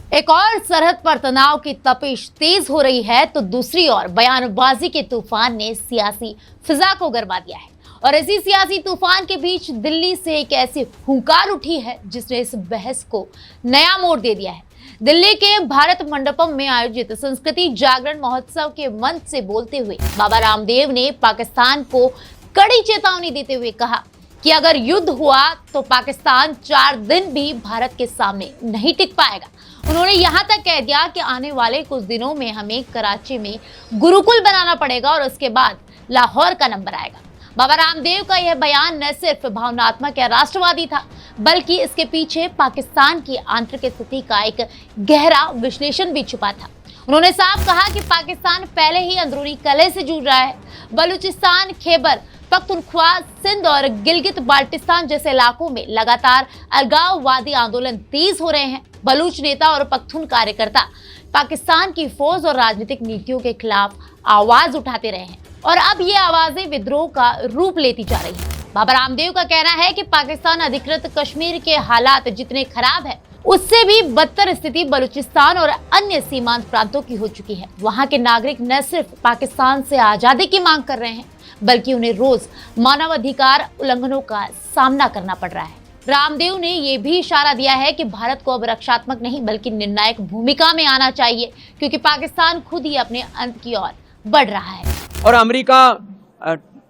एक और सरहद पर तनाव की तपिश तेज हो रही है तो दूसरी ओर बयानबाजी के तूफान ने सियासी फिजा को गरमा दिया है। और इसी सियासी तूफान के बीच दिल्ली से एक ऐसी हुंकार उठी है जिसने इस बहस को नया मोड़ दे दिया है। दिल्ली के भारत मंडपम में आयोजित संस्कृति जागरण महोत्सव के मंच से बोलते हुए बाबा रामदेव ने पाकिस्तान को कड़ी चेतावनी देते हुए कहा कि अगर युद्ध हुआ तो पाकिस्तान 4 दिन भी भारत के सामने नहीं टिक पाएगा। उन्होंने यहां तक कह दिया कि आने वाले कुछ दिनों में हमें कराची में गुरुकुल बनाना पड़ेगा और उसके बाद लाहौर का नंबर आएगा। बाबा रामदेव का यह बयान न सिर्फ भावनात्मक या राष्ट्रवादी था, बल्कि इसके पीछे पाकिस्तान की आंतरिक स्थिति का एक गहरा विश्लेषण भी छुपा था। उन्होंने साफ कहा कि पाकिस्तान पहले ही अंदरूनी कलह से जूझ रहा है। बलूचिस्तान, खैबर पख्तूनख्वा, सिंध और गिलगित बाल्टिस्तान जैसे इलाकों में लगातार अलगाववादी आंदोलन तेज हो रहे हैं। बलूच नेता और पख्तून कार्यकर्ता पाकिस्तान की फौज और राजनीतिक नीतियों के खिलाफ आवाज उठाते रहे हैं और अब ये आवाजें विद्रोह का रूप लेती जा रही हैं। बाबा रामदेव का कहना है कि पाकिस्तान अधिकृत कश्मीर के हालात जितने खराब है, उससे भी बदतर स्थिति बलूचिस्तान और अन्य सीमांत प्रांतों की हो चुकी है। वहां के नागरिक न सिर्फ पाकिस्तान से आजादी की मांग कर रहे हैं, बल्कि उन्हें रोज मानवाधिकार उल्लंघनों का सामना करना पड़ रहा है। रामदेव ने यह भी इशारा दिया है कि भारत को अब रक्षात्मक नहीं बल्कि निर्णायक भूमिका में आना चाहिए, क्योंकि पाकिस्तान खुद ही अपने अंत की ओर बढ़ रहा है। और अमेरिका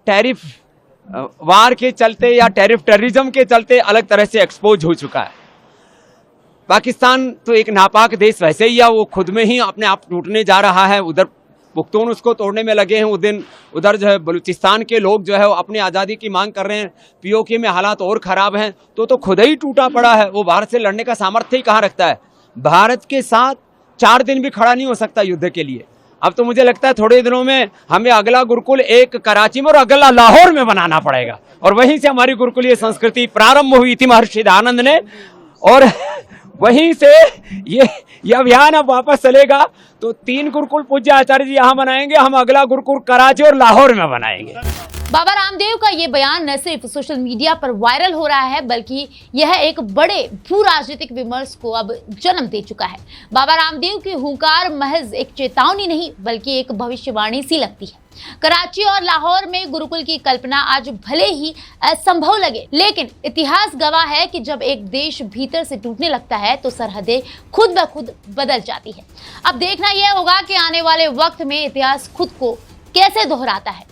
टैरिफ वार के चलते या टैरिफ टेररिज्म के चलते अलग तरह से एक्सपोज हो चुका है। पाकिस्तान तो एक नापाक देश वैसे ही है, वो खुद में ही अपने आप टूटने जा रहा है। उधर पुख्तून उसको तोड़ने में लगे हैं, उधर जो है बलूचिस्तान के लोग जो है वो अपनी आज़ादी की मांग कर रहे हैं। पीओके में हालात और ख़राब हैं, तो खुद ही टूटा पड़ा है। वो भारत से लड़ने का सामर्थ्य ही कहाँ रखता है। भारत के साथ 4 दिन भी खड़ा नहीं हो सकता युद्ध के लिए। अब तो मुझे लगता है थोड़े दिनों में हमें अगला गुरुकुल एक कराची में और अगला लाहौर में बनाना पड़ेगा, और वहीं से हमारी गुरुकुलीय संस्कृति प्रारंभ हुई थी महर्षि दयानंद ने, और वहीं से ये अभियान अब वापस चलेगा। तो 3 गुरुकुल पूज्य आचार्य जी यहाँ बनाएंगे, हम अगला गुरुकुल कराची और लाहौर में बनाएंगे। बाबा रामदेव का ये बयान न सिर्फ सोशल मीडिया पर वायरल हो रहा है, बल्कि यह एक बड़े भू राजनीतिक विमर्श को अब जन्म दे चुका है। बाबा रामदेव की हुंकार महज एक चेतावनी नहीं बल्कि एक भविष्यवाणी सी लगती है। कराची और लाहौर में गुरुकुल की कल्पना आज भले ही असंभव लगे, लेकिन इतिहास गवाह है कि जब एक देश भीतर से टूटने लगता है तो सरहदें खुद ब खुद बदल जाती है। अब देखना यह होगा कि आने वाले वक्त में इतिहास खुद को कैसे दोहराता है।